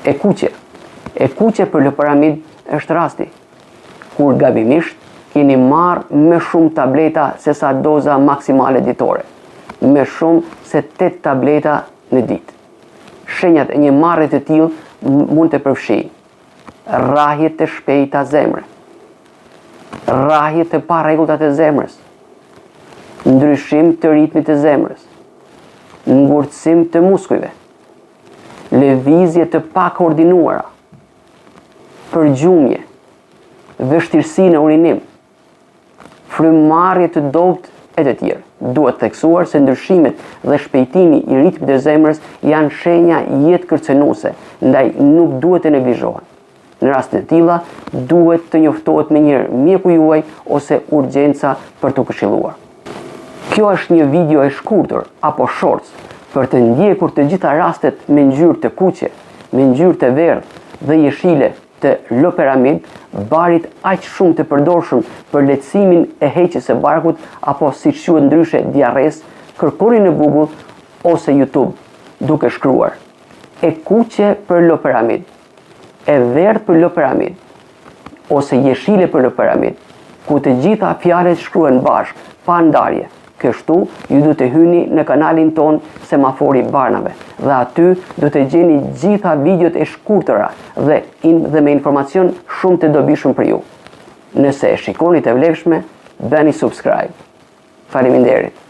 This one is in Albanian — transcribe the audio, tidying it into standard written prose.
E kuqe për lëparamid është rasti kur gabimisht keni marrë më shumë tableta se sa doza maksimale ditore, më shumë se 8 tableta në ditë. Shenjat e një marrje të tillë mund të përfshijnë rrahje të shpejta zemre, rrahje të parregullta të zemrës, ndryshim të ritmit të zemrës, ngurtësim të muskujve, lëvizje të pakoordinuara, përgjumje, vështirësi në urinim, frymarrje të dobët e të tjerë. Duhet theksuar se ndryshimet dhe shpejtimi i ritmit të zemrës janë shenja jetkërcënuese, ndaj nuk duhet të neglizhohen. Në raste të tilla, duhet të njoftohet menjëherë mjeku juaj ose urgjenca për t'u këshilluar. Kjo është një video e shkurtër apo shorts për të ndjekur të gjitha rastet me ngjyrë të kuqe, me ngjyrë të verdhë dhe jeshile të loperamid, barit aq shumë të përdorshëm për lehtësimin e heqjes së barkut apo siç quhet ndryshe diarres, kërkoni në Google ose YouTube duke shkruar e kuqe për loperamid, e verdhë për loperamid ose jeshile për loperamid, ku të gjitha fjalët shkruhen bashkë pa ndarje. Kështu ju do të hyni në kanalin ton Semafori Barnave dhe aty do të gjeni gjitha videot e shkurtëra dhe me informacion shumë të dobishëm për ju. Nëse e shikoni të vlefshme, bëni subscribe. Faleminderit.